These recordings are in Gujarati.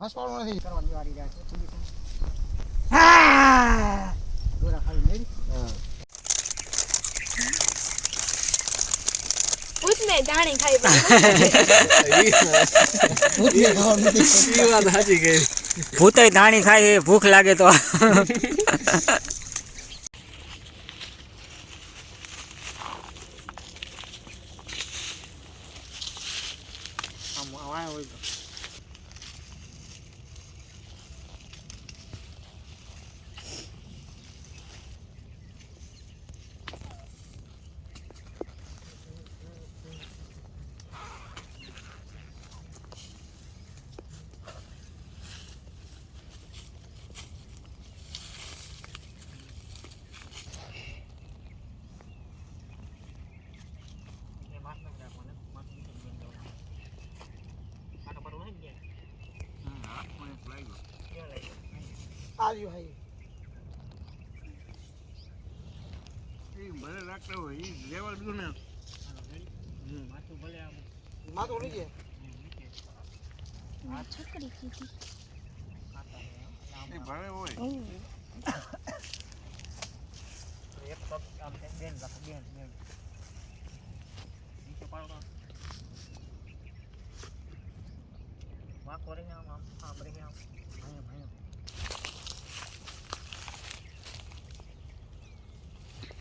હસવાળો નથી કરવાની વારી જાય છે હા દોરા ખાલી મેરી હા उसमें दाने खाई ભૂતે ધાણી ખાય ભૂખ લાગે તો આવ્યો હે એ ભલે રાખતા હોય એ લેવલ દઉં ને માથું ભલે આમ માથું લઈ જાય छकड़ी की थी એ ભલે હોય એક પગ આમ બેન રાખો બેન નીચે પાડો વાકો રહી આમ રહી આમ ભાઈ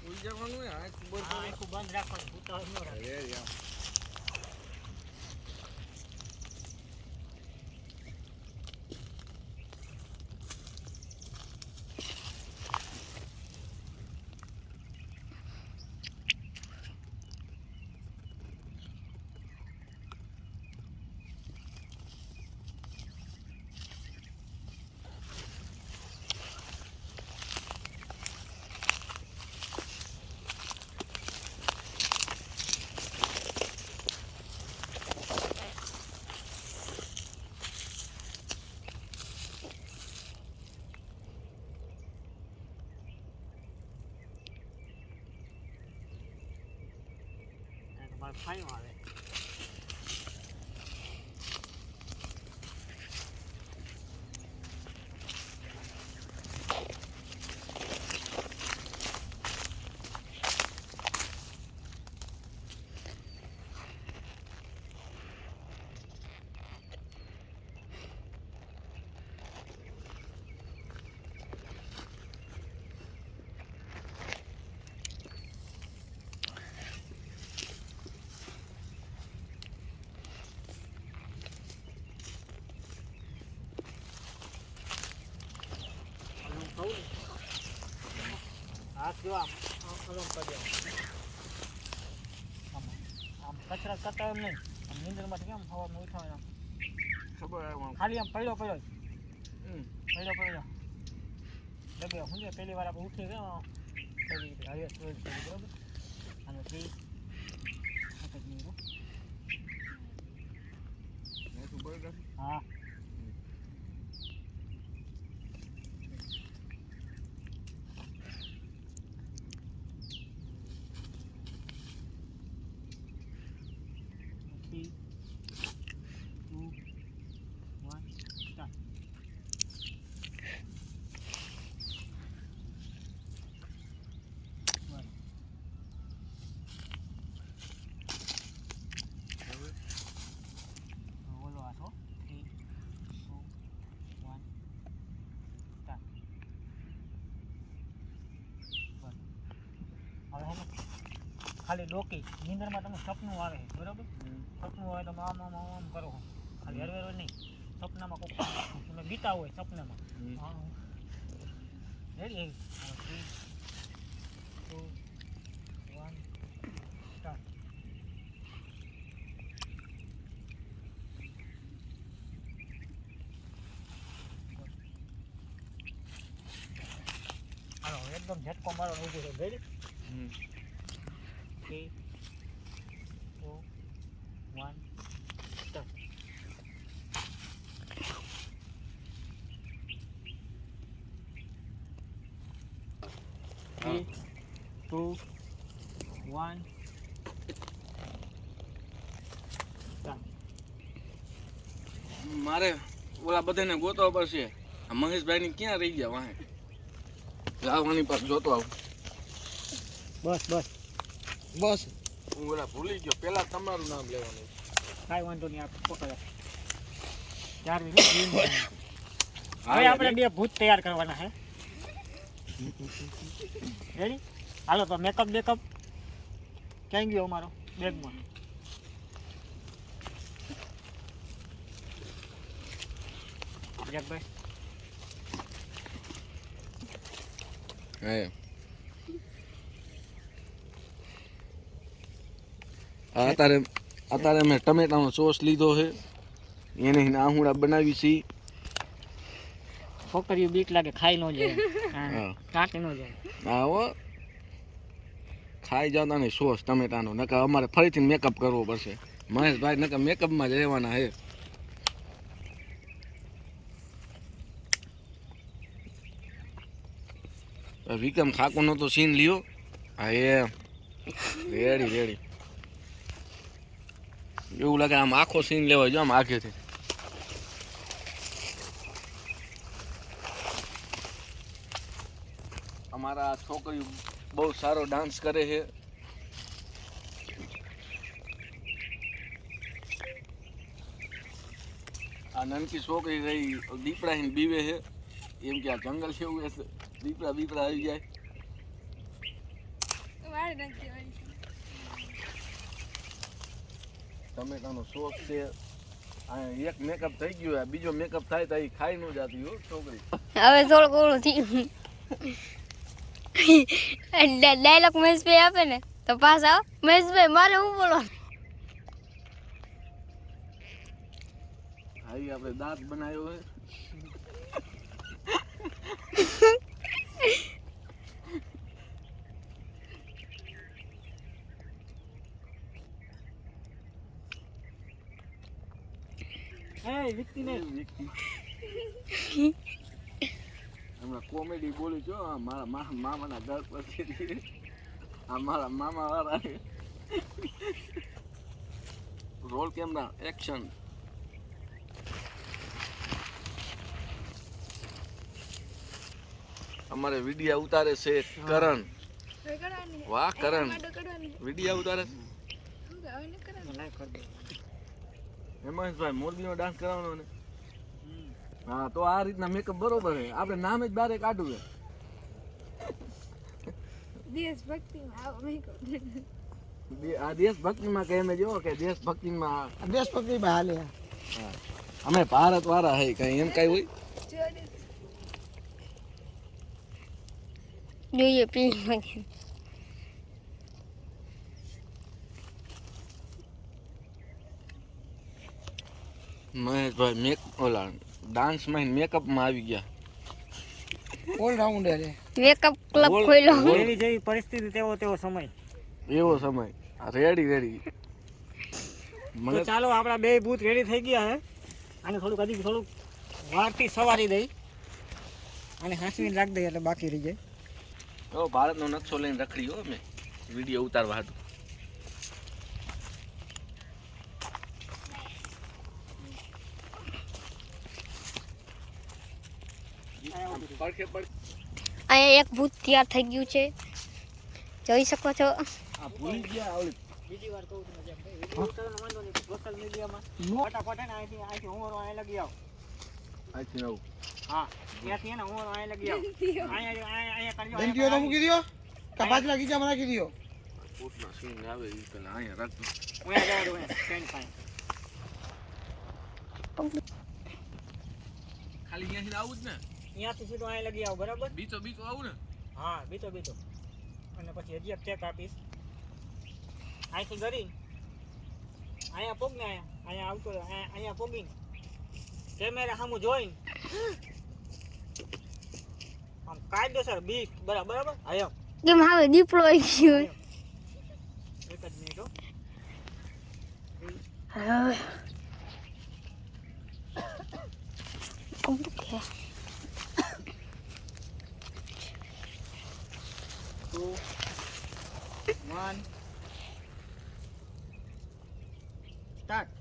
ઉઈ જવાનું હોય આ ખૂબ આખું બંધ રાખવાનું ભૂતા ન રાખે અરે યાર ફાઈવ આવે હાથ જો આમ અલમ કરી આમ કચરા કરતા એમ નહીં આમ નીંદરમાંથી કેમ સવારમાં ઉઠાવે ખબર આવે ખાલી આમ પડ્યો ડગે હું જે પહેલી વાર આપણે ઉઠી ગયો હવે બરાબર અને થી હા Three, two, one, start. One. બોલો આસો 3, 2, 1, start. હવે ખાલી ડોકી નીંદરમાં તમે સપનું આવે બરાબર સપનું હોય તો આમ કરો ખાલી હરવેર નહીં સપનામાં કોઈ તમે બીતા હોય સપનામાં રેડી 3, 2, 1 સ્ટાર્ટ હાલો એકદમ ઝટકો મારો ઊભો રહે રેડી 3, 2, 1 start. 3, 2, 1 મારે ઓલા બધાને ગોતવા પડશે. આ મહેશભાઈની ક્યાં રહી ગયા વાહે? લાવવાની પર જોતો આવું. બસ બસ બસ હું ઓલા ભૂલી ગયો. પેલા તમારું નામ લેવાનું. કાંઈ વાંધો નહીં, આપણે પકડે 4 મિનિટ. હવે આપણે 2 ભૂત તૈયાર કરવાના છે. રેડી? હાલો તો મેકઅપ બેકઅપ ક્યાં ગયો અમારો બેગમાં? જગભાઈ હે અત્યારે મેં ટમેટાનો સોસ લીધો છે. એને આહુડા બનાવી છે. છોકરીઓ બીક લાગે, ખાઈ ન જાય. હા કાઢી ન જાય. હા હો, ખાઈ જતા ને સોસ ટમેટાનો. નકર અમારે ફરીથી મેકઅપ કરવો પડશે. મહેશભાઈ નકર મેકઅપમાં જ રહેવાના છે. વિક્રમ ઠાકોરનો તો સીન લ્યો. હા એ રેડી રેડી. એવું લાગે આમ આખો સીન લેવા જો આમ આખેથી. અમારા છોકરીઓ બહુ સારો ડાન્સ કરે છે. આ નાનકી છોકરી રહી દીપડા હિન બીવે છે. એમ કે આ જંગલ છે એવું હશે, દીપડા બીપડા આવી જાય. ટમેટાનો સોસ છે. આ એક મેકઅપ થઈ ગયો, બીજો મેકઅપ થાય તો ખાઈ ન જાતી હો છોકરી. હવે થોડુંક ઓલું થયું. ડાયલોગ મહેશભાઈ આપે ને તો પાછા મહેશભાઈ મારે હું બોલો. હાઈ આપણે દાંત બનાવ્યો છે. હમણાં કોમેડી બોલું છો. મારા મામાના ઘર પરથી આ મારા મામા વાળા રોલ કેમેરા એક્શન. અમારે વિડિયા ઉતારે છે કરણ. વાહ કરણ, વિડિયા ઉતારે છે. હેમાંશભાઈ મોરબીનો ડાન્સ કરવાનો ને? હા તો આ રીતના મેકઅપ બરોબર છે. આપણે નામ જ બારે કાઢવું છે. આ દેશભક્તિમાં કે એમ જો કે દેશભક્તિમાં હાલે. હા અમે ભારત વાળા હે કઈ એમ કઈ હોય? જોઈએ પી મહેશભાઈ ઓલા ડાન્સમાં મેકઅપમાં આવી ગયા. ઓલ રાઉન્ડર છે. મેકઅપ ક્લબ ખોલ્યો. જેવી જેવી પરિસ્થિતિ તેવો સમય. એવો સમય. Ready ready. તો ચાલો આપણા 2 ભૂત રેડી થઈ ગયા હે. આને થોડુંક વારથી સવારી દઈ અને હાંસવીને રાખ દઈએ એટલે બાકી રહી જાય. તો ભારતનો નકશો લઈને રખડી હો મેં વિડીયો ઉતારવા હતું. અહીંયા એક ભૂત તૈયાર થઈ ગયું છે, જોઈ શકો છો. આ ભૂલી ગયા આવડી. બીજી વાર કહું છું જેમ ભાઈ વિડિયો ઉતારવાનો વાંધો નહીં, સોશિયલ મીડિયામાં ફટાફટ હે ને અહીંથી ઉંમરો અહીં લગી આવ. અહીંથી નવું. હા ત્યાંથી હે ને ઉંમરો અહીં લગી આવ. અહીંયા કરજો. દંડીઓ તો મૂકી દો. કપાસના ગીચામાં નાખી દો. પોટના સીન આવે એ પેલા અહીંયા રાખજો. ઓયા જવા દો સ્ટેન્ડ પાસે. ખાલી અહીંયાથી આવું જ ને? અહીંયાથી સીધો અહીં લગી આવ. બરાબર? બીતો આવું ને? હા બીતો અને પછી હજી એક ચેક આપીશ. અહીંથી કરી અહીંયા પોગ ને અહીંયા આવતો અહીંયા પોગીને કેમેરા સામું જોઈને આમ કાયદેસર બીક બરાબર. હા કેમ હવે દીપડો આવી ગયો. એક જ મિનિટ હો. Okay 2 1 start.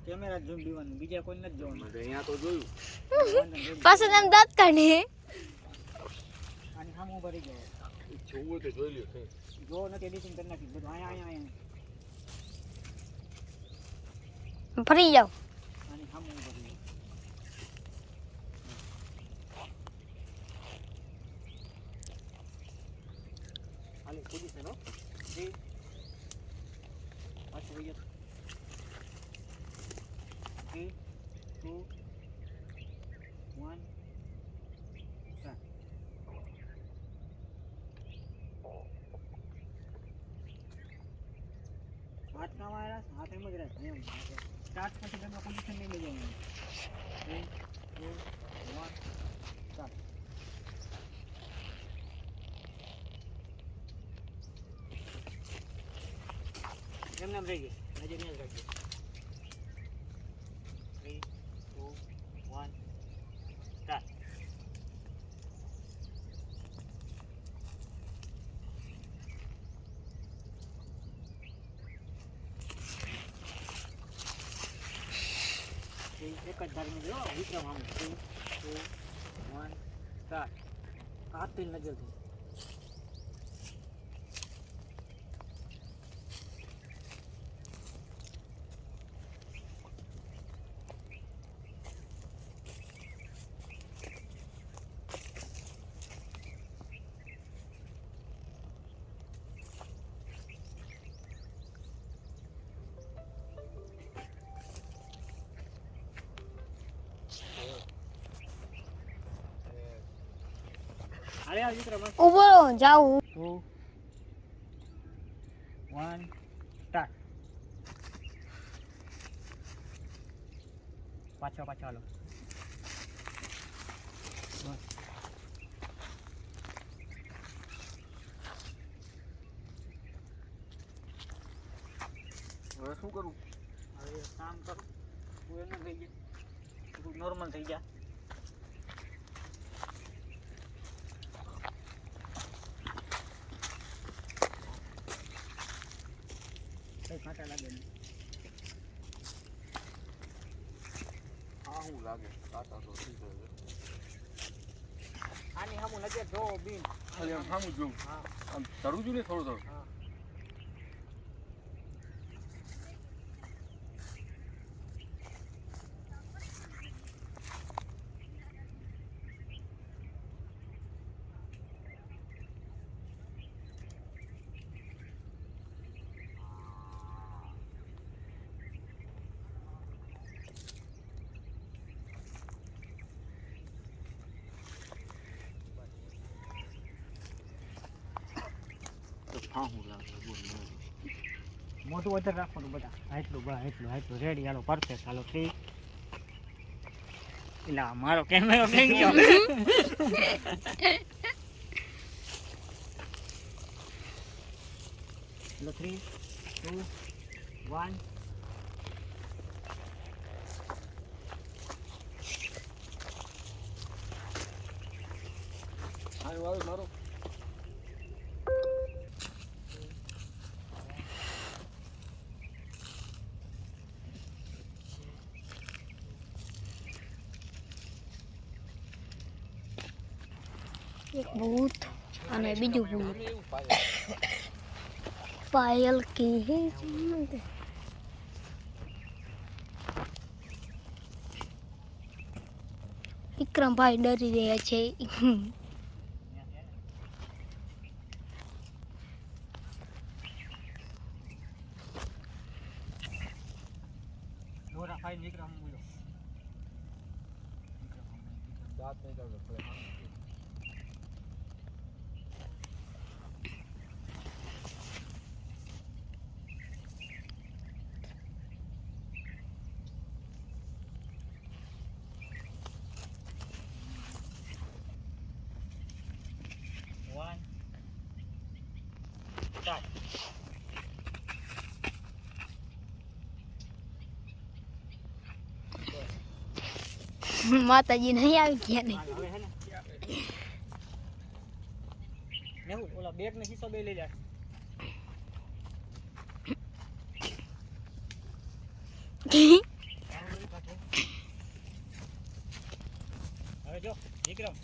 કેમેરા ઝૂમ દીવાનું, બીજા કોઈ નથી જોવાનું. અહીંયા તો જોયું. પાછો તમે દાંત કાઢે આની સામે ઊભા રહી જાઓ. જોવું હોય તો જોઈ લ્યો. જો નથી એડિટિંગ કરી નાખી બધું અહીંયા ફરી જાઓ. આની સામે ઊભા રહી જાઓ. હાલે પોઝિશન હો. 3 પાછું વહી જાઓ. 3 2 1 start. હાથ કામ આવ્યા હાથ એમ જ રહે એમ સ્ટાર્ટ પછી તમે પોઝિશન નહીં લઈ જવાનું. 3 2 1 સ્ટાર્ટ. એમ નામ રહી ગઈ નજર નહીં જ રાખજો. 3 2 1 સ્ટાર્ટ. એક જ ધારીને જો વિક્રમ આમ 3 2 1 સ્ટાર્ટ. હાથથી નજરથી. હાલે આ વિક્રમ ઉભો રહો, જાઉં. 2 1 સ્ટાર્ટ. પાછો હાલો. બસ. હવે શું કરું? હવે કામ કર. તું એને થઈ ગયા. તું નોર્મલ થઈ જા. કઈ કાંટા લાગે નહીં. આ શું લાગે? કાંટા તો ઠીક છે. આની સામું નજર જો બીન. ખાલી આમ સામું જોઉં. હા આમ ચડું છું ને થોડું. હા. હા શું લાગે? બોલ મને. મોટું વધારે રાખવાનું બધા. એટલું રેડી. હાલો પરફેક્ટ. હાલો 3 એલા મારો કેમેરો થઈ ગયો. હાલો 3 2 1 આવ્યો આવ્યો મારો. એક ભૂત અને બીજું ભૂત. આમે એવું પાય. પાયલ કી હે જીવંત. વિક્રમભાઈ ડરી રહ્યા છે. દોરા ફાઈ વિક્રમ બોલો. દાંત નહીં કાઢો. ભલે સામું જોઉં. માતાજી નહીં આવી ગયા ને. હવે હે ને નેહુ ઓલા બેગ ને હિસ્સો બે લઈ લે. હવે જો વિક્રમ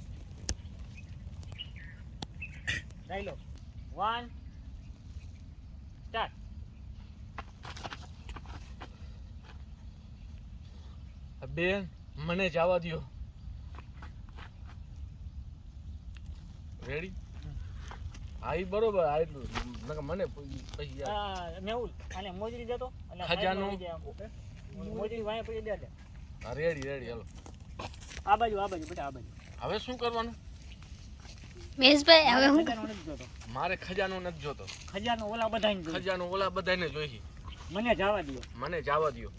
ડાયલોગ 1 સ્ટાર્ટ. બેન મને જવા દ્યો. રેડી? હા ઈ બરોબર. આ એટલું નકર મને પછી યાર. મેહુલ અને મોજડી દેતો અને ખજાનો. મોજડી વાયા પડી દે દે. હા રેડી રેડી હાલો. આ બાજુ બેટા આ બાજુ. હવે શું કરવાનું? મહેશભાઈ હવે હું ખજાનો નથી જોતો. મારે ખજાનો નથી જોતો. ખજાનો ઓલા બધાને જોઈએ. ખજાનો ઓલા બધાને જોઈએ. મને જવા દો. મને જવા દ્યો.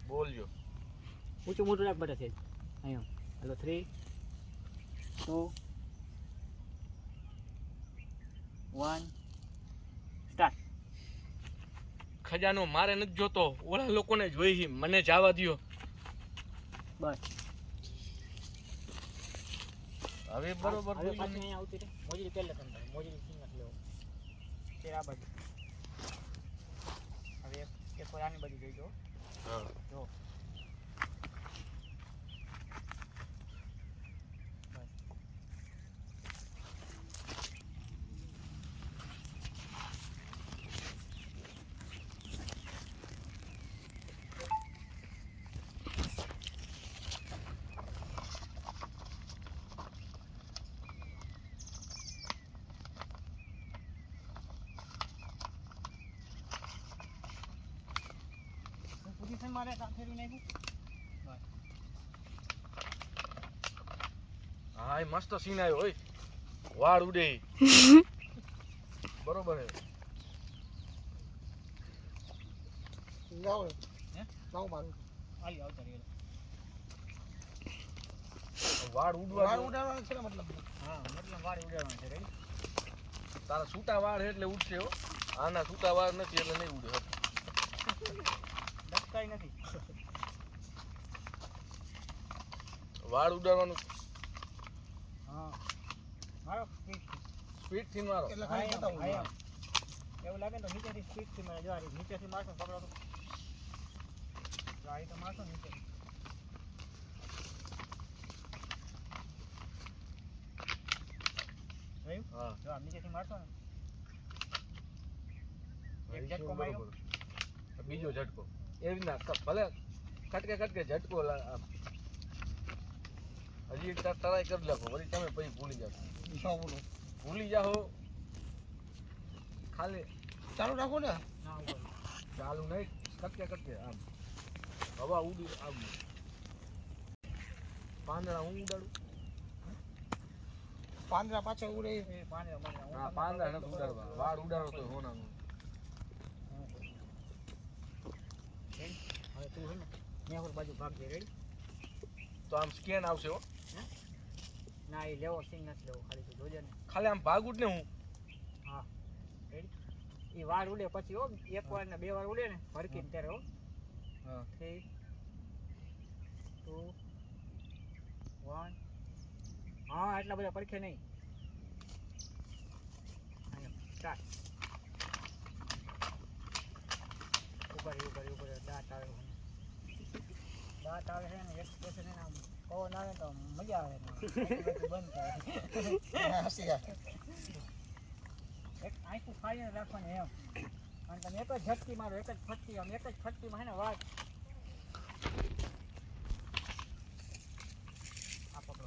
બોલજો. ઊંચું મોટું રાખ બધા છે અહીંયા. Hello 3 2 1 start. ખજાનો મારે નથી જોતો, ઓલા લોકોને જોઈ. મને જવા દ્યો. બસ હવે બરોબર હવે બોલ્યો પાછી ને. અહીંયા આવતી રહે. મોજડી પહેલા તમે મોજડી સિંગ નથી લેવો. તે આ બાજુ. હવે એક વાર આની બાજુ જોઈજો. હા. જો પોઝિશન મારે ફેરવી નાખ્યું. હા એ મસ્ત સીન આવ્યો હોય. વાળ ઉડે. બરોબર હે. હાલી આવતા રહ્યો. વાળ ઉડવા દો. ઉડાડવાનો છે મતલબ. હા મતલબ વાળ ઉડાડવાનો છે. રેડી? તારા છૂટા વાળ હે એટલે ઉડશે હો. આના છૂટા વાળ નથી એટલે નહીં ઉડે. દસકાઈ નથી. વાળ ઉડાડવાનું હા મારો સ્પીડ થી મારો. એવું લાગે ને તો નીચેથી સ્પીડથી મારે જો નીચેથી મારશો પકડો તો આ રીતે મારશો નીચે. હા જો આ નીચેથી મારશો ને એક હા, ઝટકો માર્યો. બરોબર. બીજો ઝટકો એવી રીતના ભલે ખટકે ખટકે ઝટકો આમ. હજી એક ટ્રાય કરી નાખો વળી તમે પછી ભૂલી જાઓ. ભૂલી જાઓ ખાલી ચાલુ રાખો ને. ના ઉપર ચાલુ નહીં. ખટકે ખટકે આમ હવા ઉડી આમ. પાંદડા હું ઉડાડું. પાંદડા પાછળ ઉડે. એ પાંદડા હા પાંદડા નથી ઉડાડવા. વાળ ઉડાડો તો હોનાનું. હવે તું હે ને મેહુલ બાજુ ભાગજે. રેડી? તો આમ સ્કેન આવશે હો. ના એ લેવો સીન નથી લેવો. ખાલી તું જોજે ને. ખાલી આમ ભાગું જ ને હું. હા રેડી? એ વાર ઉડે પછી હો. એક વાર ને બે વાર ઉડે ને ભરકીને ત્યારે હો. હા 3 2 1 હા એટલા બધા પડખે નહીં. સ્ટાર્ટ. ઉપર દાંત આવે. દાંત આવે છે ને એક પેસે ને આમ પવન આવે તો મજા આવે ને બંધ થાય. એક આખું ફાડીને રાખવાની એમ. અને તમે એક જ ઝટકી મારો. એક જ ફટકી આમ એક જ ફટકીમાં હે ને વાત. આ પકડો.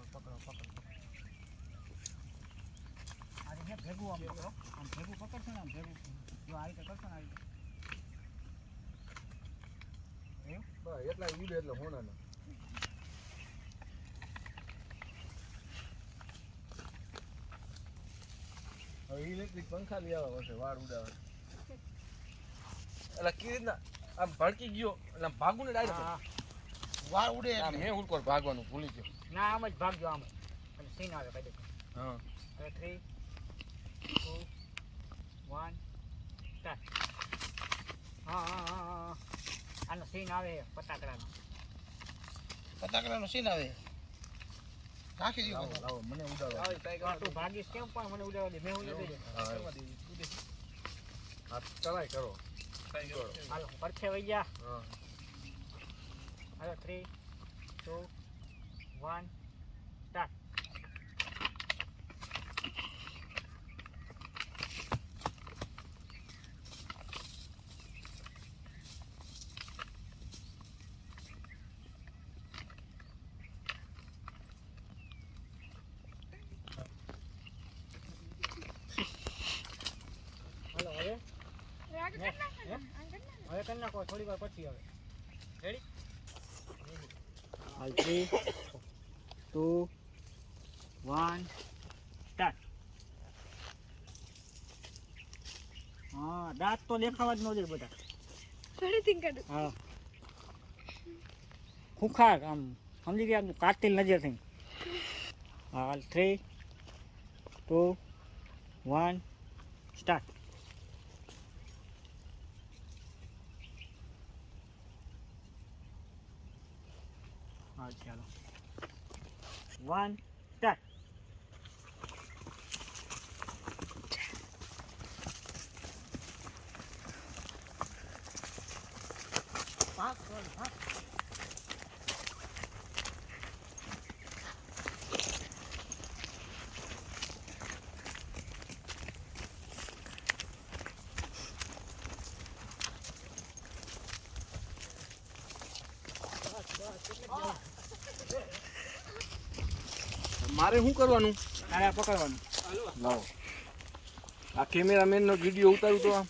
આ રીતે ભેગું આમ પકડો. આમ ભેગું પકડશો ને આમ ભેગું જો આ રીતે કરશો ને આ રીતે. બસ એટલા ઉડે એટલે હોનાના. હવે ઇલેક્ટ્રિક પંખા લઈ આવવા પડશે વાળ ઉડાવવા. એટલે કેવી રીતના આમ ભડકી ગયો એટલે આમ ભાગું ને ડાયરેક્ટ. વાળ ઉડે આમ મેં ઉલકોર ભાગવાનું ભૂલી ગયો. ના આમ જ ભાગજો આમ અને સીન આવે કઈ દે. હા હવે 3 2 1 સ્ટાર્ટ. હા આનો સીન આવે ફટાકડાનો. ફટાકડાનો સીન આવે. લાવો મને ઉડાડવા તું ભાગીશ કેમ પણ મને ઉડાવવા દે મેં હું નથી હાથ ટ્રાય કરો હાલો પરખે વઈ જા હા હાલો 3 2 1 સ્ટાર્ટ હાલો હવે હવે કરી નાખો થોડી વાર પછી હવે રેડી હાલ 3 2 1 સ્ટાર્ટ હા દાંત તો દેખાવા જ ન જોઈએ બધા હા ખુખાર આમ સમજી ગયા આમ કાતિલ નજર થઈ હાલ 3 2 1 સ્ટાર્ટ હા ચાલો 1 સ્ટાર્ટ મારે શું કરવાનું તારે આ પકડવાનું લાવો આ કેમેરામેન નો વિડીયો ઉતારું તો આમ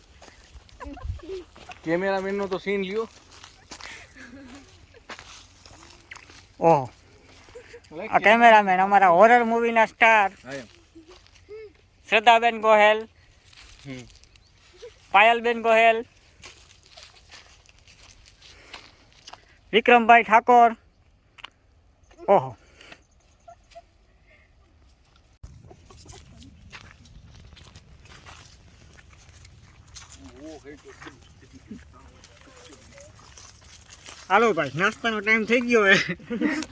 કેમેરામેન નો તો સીન લ્યો ઓહો આ કેમેરામેન અમારા હોરર મૂવીના સ્ટાર હા એમ શ્રદ્ધાબેન ગોહેલ હમ પાયલબેન ગોહેલ વિક્રમભાઈ ઠાકોર ઓહો હાલો ભાઈ નાસ્તાનો ટાઈમ થઈ ગયો હે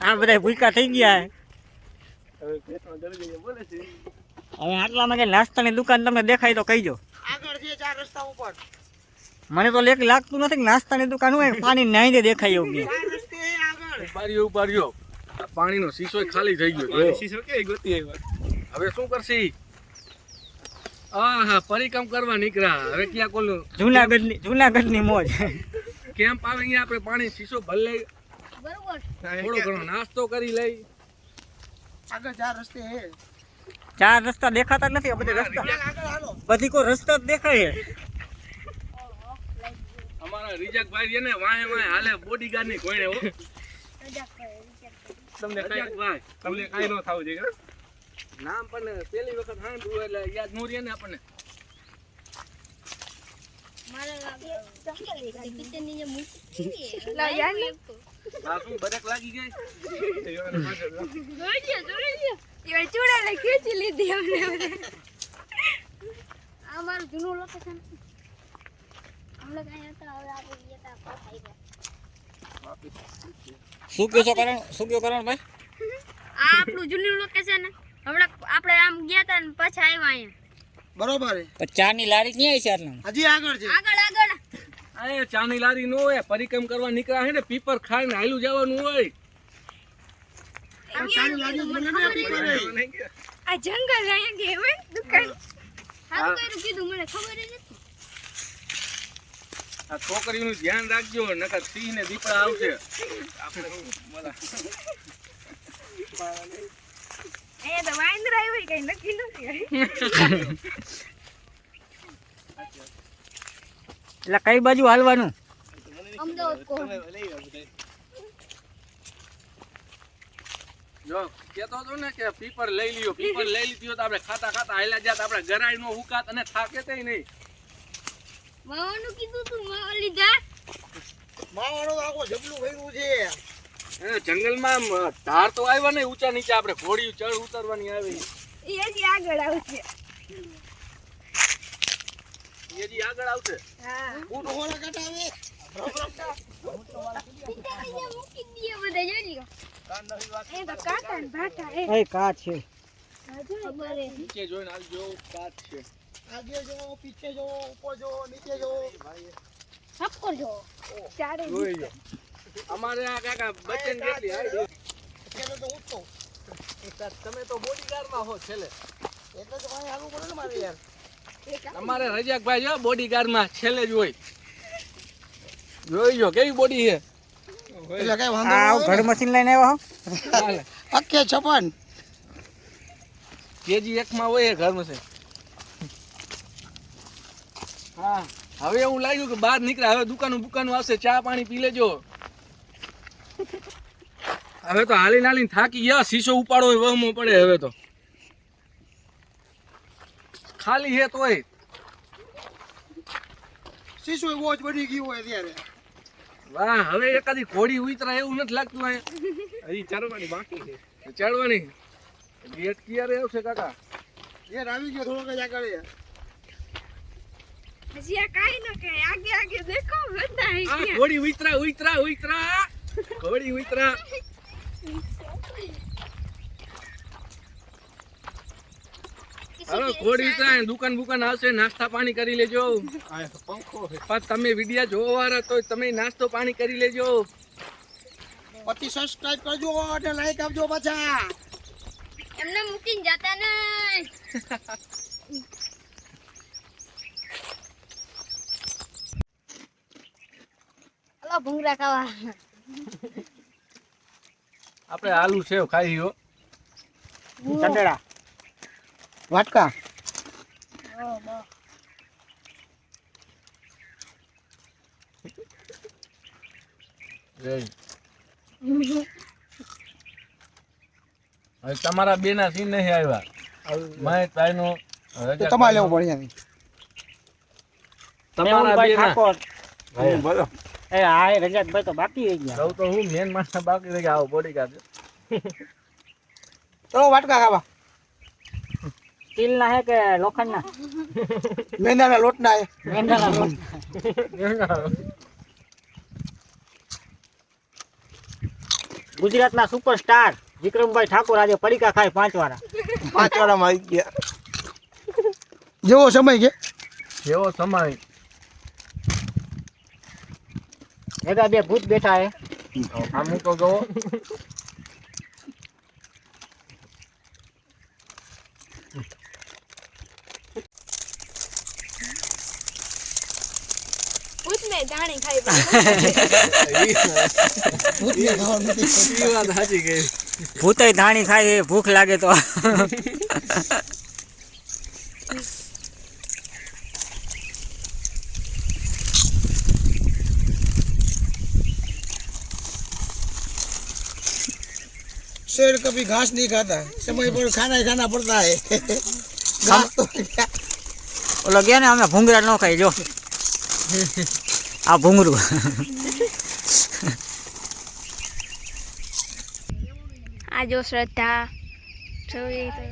આ બધા ભૂખ્યા થઈ ગયા હે હવે આટલામાં કે નાસ્તાની દુકાન તમને દેખાય તો કહીજો આગળ છે 4 રસ્તા ઉપર મને તો લેક લાગતું નથી કે નાસ્તાની દુકાન હોય પાણી નાઈ દે દેખાય એવું બી 4 રસ્તે આગળ ઉપાડ્યો આ પાણીનો શીશો ખાલી થઈ ગયો શીશો કે ગોતી આવ્યો હવે શું કરશી હા પરિક્રમ કરવા નીકળ્યા હવે ક્યાં કોલું જુનાગઢની મોજ કેમ્પ આવે અહીંયા આપણે પાણી શીશો ભરી લઈ બરોબર થોડો ઘણો નાસ્તો કરી લઈ આગળ 4 રસ્તે હે 4 રસ્તા દેખાતા જ નથી આ બધા રસ્તા આગળ હાલો બધી કોઈ રસ્તા જ દેખાય છે અમારા રીજકભાઈ છે ને વાહે હાલે બોડીગાર્ડ ની કોઈને હો તમને રીજકભાઈ તમને કાઈ ન થાવું જોઈએ નામ પણ પહેલી વખત સાંભળ્યું એટલે યાદ નો રહે ને આપણને આ શું બરક લાગી ગઈ આ મારું જૂનું લોકેશન હમણાં કઈ હતા હવે આપણે ગયા હતા પાછા શું કહો છો કરણ ભાઈ આ આપણું જૂનું લોકેશન હમણાં આપણે આમ ગયા હતા ને પાછા આવ્યા અહીંયા બરોબર હે પણ ચાની લારી ક્યાં આવી છે આટલા હજી આગળ છે આગળ આગળ એ ચાની લારી નો હોય પરિક્રમ કરવા નીકળ્યા છે ને પીપર ખાઈને હાલું જવાનું હોય ચાની લારી મને નથી પડી આ જંગલ અહીંયા કે હોય દુકાન હારું કર્યું કીધું મને ખબર જ નથી આ છોકરીનું ધ્યાન રાખજો નકર સિંહ ને દીપડા આવશે આપણે અહીંયા તો વાંદરા હોય કઈ નક્કી નથી એટલે કઈ બાજુ હાલવાનું અમદાવાદ કો જો કેતો હતો ને કે પીપર લઈ લ્યો પીપર લઈ લીધો તો આપણે ખાતા ખાતા હાલ્યા જાત આપણે ગરાઈ નો હુકાત અને થાકે તે નહીં માવાનું કીધું તું માવા લીધા માવાનો આખો જબલું ભર્યું છે જંગલમાં ધાર તો આવ્યા ને ઊંચા નીચે આપણે ઘોડી ચડ ઉતરવાની આવી એ હજી આગળ આવશે એ જી આગળ આવશે હા ઊંટ હોળા કટાવે મૂકી દઈએ બધા જોઈ લ્યો એ તો કાંટા ને ભાટા એ એ કાચ છે ખબર હે નીચે જોઈને આવજો કાચ છે આગે જો પીછે જો ઉપર જો નીચે જો સપકો જો ચારે જોઈ લો અમારે આ કાકા બચન કેટલી હાઈ એટલે તો ઊંચો તમે તો બોડીગાર્ડમાં હો છેલ્લે એટલે તો ભાઈ હાલવું પડે ને મારે યાર અમારે રજાકભાઈ જો બોડીગાર્ડમાં છેલ્લે જ હોય જોઈ જો કેવી બોડી છે એટલે કઈ વાંધો આ ઘર મશીન લઈને આવ્યો હાલે અકે 56 કેજી 1 માં હોય ઘરમાં છે હા હવે એવું લાગ્યું કે બહાર નીકળ્યા હવે દુકાનો આવશે ચા પાણી પી લેજો હવે તો હાલી થાકી ગયા શીશો ઉપાડો વહમો પડે હવે તો ખાલી હે તોય શીશો વોચ બની ગયું હોય ત્યારે વાહ હવે એકાદી ઘોડી ઉતરા એવું નથી લાગતું હજી ચડવાની બાકી છે ચડવાની ગેટ ક્યારે આવશે કાકા એ આવી ગયો થોડો કઈ આગળ હજી આ કાઈ ન કે આગે આગે દેખો બધા હે આ ઘોડી ઉતરા ઘોડી ઉતરા હાલો ઘોડી ઉતરા દુકાન આવશે નાસ્તા પાણી કરી લેજો આ પંખો પણ તમે વિડિયા જોવા વાળા તો તમે નાસ્તો પાણી કરી લેજો પતિ સબસ્ક્રાઇબ કરજો અને લાઈક આપજો પાછા એમને મૂકીને જતા નહીં હલો ભૂંગરા ખાવા આપણે આલુ સેવ ખાઈ લ્યો ચંડેડા વાટકા હવે તમારા બેના સીન નહીં આવ્યા મહેશભાઈ નો તમારે લેવું પડે અહીં. તમારા ભાઈ બેના ઠાકોર બોલો એ હા રજાકભાઈ તો બાકી રહી ગયા કહું તો હું મેન માણસ બાકી રહી ગયા આવો બોડીગાર્ડ ચલો વાટકા ખાવા સ્ટીલ ના હે કે લોખંડ ના મેંદાના લોટના હે. મેંદાના લોટ. ગુજરાતના સુપરસ્ટાર વિક્રમભાઈ ઠાકોર આજે પડીકા ખાય 5 વાળા 5 વાળામાં આવી ગયા જેવો સમય કે જેવો સમય એકા બે ભૂત બેઠા હે આમ તો જો ભૂત ને દાણી ખાઈ ભૂતને ખાવાનું નથી. એ વાત સાચી ગઈ ભૂતે ધાણી ખાય એ ભૂખ લાગે તો शेर कभी घास नहीं खाता समय पर खाना ही खाना पड़ता है घास तो ઓલો ગયા ને અમે ભૂંગરા ન ખાઈ જો આ ભૂંગરું આ જો શ્રદ્ધા જોઈ તો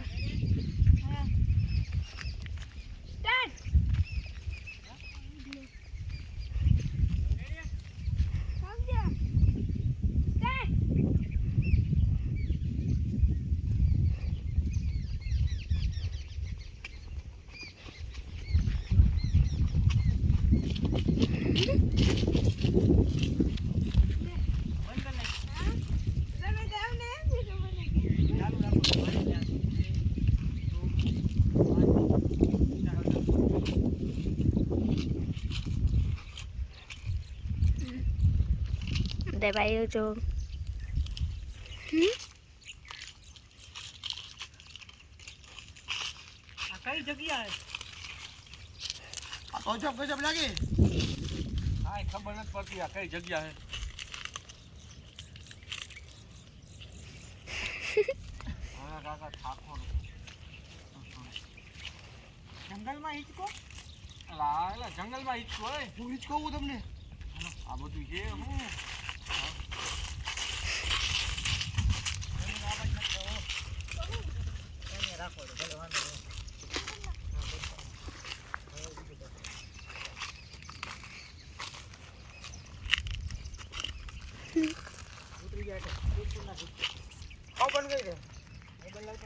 દે ભાઈ જો આ કઈ જગ્યા હે गजब गजब लगे હા ખબર નથી પડતી આ કઈ જગ્યા છે હા કાકા ઠાકોર જંગલમાં હિચકો એલા જંગલમાં ઈચ્છો હોય હું ઈજ કહું તમને આ બધું છે હું રાખો ભલે વાંધો નહીં ઉતરી ગયા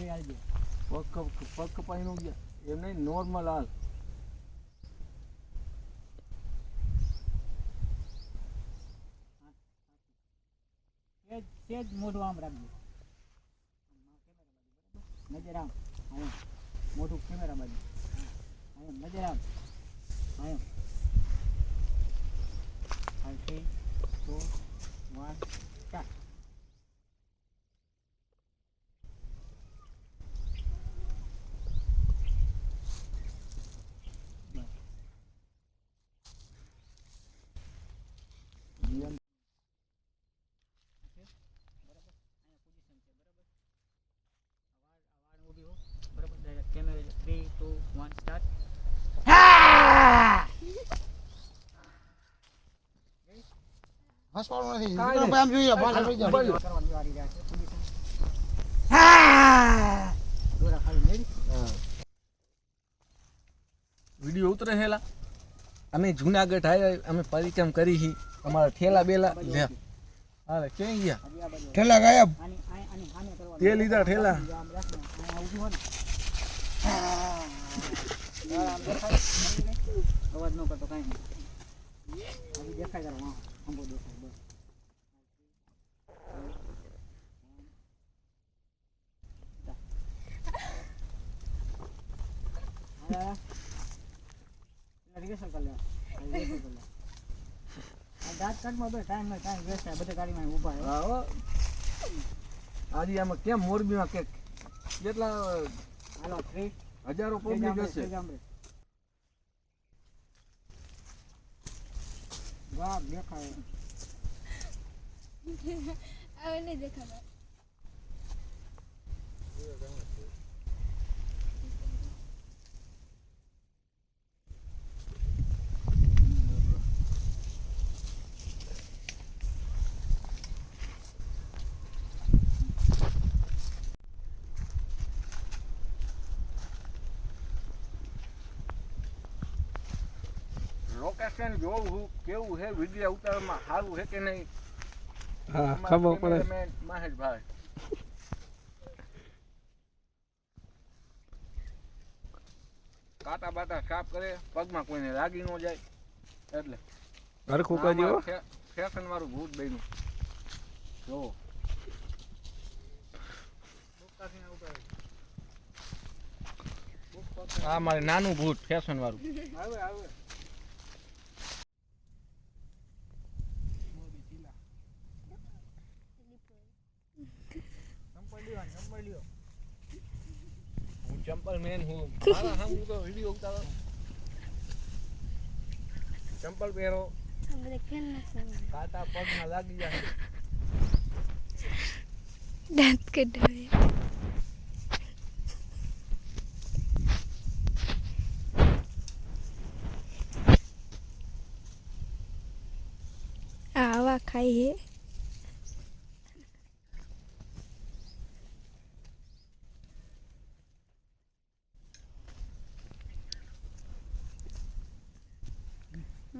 પગ કપાઈ નો ગયા એમ નહીં નોર્મલ હાલ સેજ મોઢું આમ રાખજો નજર આમ આયો મોઢું કેમેરા બાજુ આયો નજર આમ આયો 3 2 1 સ્ટાર્ટ Camera 3, 2, 1, start. હસવાનું નથી ભાઈ આમ જોઈએ ભાષા થઈ જાય કરવાની વારી રહ્યા છે પોઝિશન દોરા ખાલી રેડી વિડીયો ઉતરે હેલા અમે જુનાગઢ આવ્યા અમે પરિચમ કરી હી અમારા ઠેલા બેલા લે હાલે ક્યાં ગયા હજી આ બાજુ ઠેલા ગાયબ આની સામે કરવાની તે લીધા ઠેલા આમ રાખને આ ઊભી હો ને આમ દેખાય અવાજ ન કરતો કાંઈ નહીં હજી દેખાય કરો આંબો દેખાય બસ રિહર્સલ કરી લે આ દાંત કાઢમાં બે ટાઈમ વેસ્ટ થાય બધે ગાડીમાં ઊભા રહે હા હો આજે આમાં કેમ મોરબીમાં કે કેટલા હાલો 3 હજારો પબ્લિક હશે વાહ દેખાય હવે નહીં દેખાતા લોકેશન જોવું કેવું છે વિડીયો ઉતારવામાં સારું છે કે નહીં હા ખબર પડે મહેશભાઈ કાંટા બાટા સાફ કરે પગમાં કોઈને લાગી ન જાય એટલે હરખું કરજો ફેશન વાળું ભૂત બન્યું જો આ મારે નાનું ભૂત ફેશન વાળું આવે આવે નંબર લ્યો હું ચંપલ મેન હું મારા સામે તો વિડીયો ઉતારો ચંપલ પહેરો આ બધા ખેલ નથી કાંટા પગમાં લાગી જાય દાંત કઢાવે આવા ખાઈએ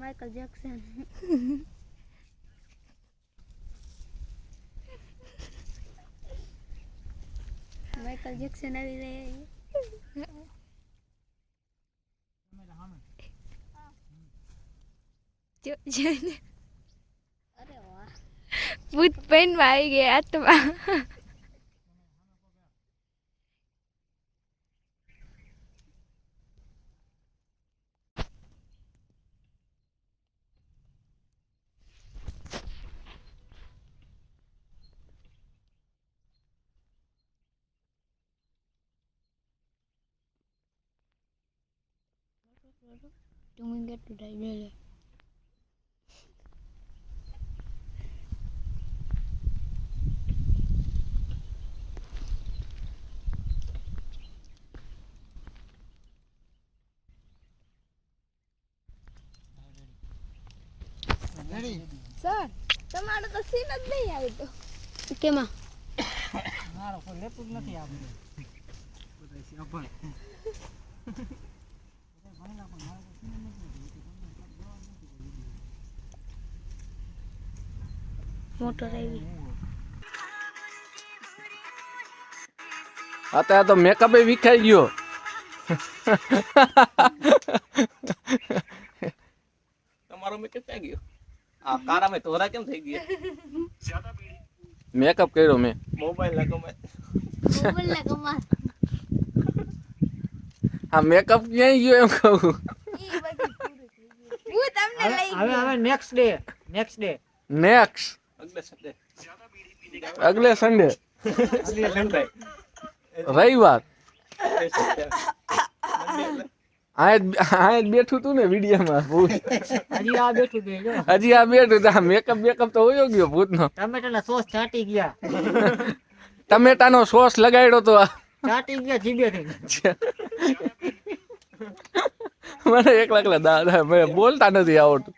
માઇકલ જેક્સન માઇકલ જેક્સન આવી રહ્યા અરે વાહ ભૂત પેનમાં આવી ગયા આત્મા Don't get to die really. Ready sir તમારો તો સીન જ નહીં આવતો કેમાં મારો કોઈ લેતું જ નથી આપણે મોટર આવી અત્યારે તો મેકઅપ એ વિખાઈ ગયો. તમારો મેકઅપ ક્યાં ગયો? આ કારામાં ધોરા કેમ થઈ ગયા? મેકઅપ કર્યો મેં. મોબાઈલ ના કમાય. બોલને કમાલ આ મેકઅપ ક્યાંય ગયો એમ કહું. ઈ બધું પૂરું થઈ ગયું હું તમને લઈ હવે હવે નેક્સ્ટ ડે નેક્સ્ટ અગલે સન્ડે. અગલે સન્ડે અગલે સન્ડે. રવિવાર એ સન્ડે. આ જ બેઠું તું ને વિડીયોમાં ભૂત. હજી આ બેઠું છે જો હજી આ બેઠું આ મેકઅપ તો હોયો ગયો ભૂતનો. ટમેટાના સોસ ચાટી ગયા ટમેટાનો સોસ લગાડ્યો તો આ. ચાટી ગયા જીભેથી મને એકલા દાદા મને બોલતા નથી આવડતું.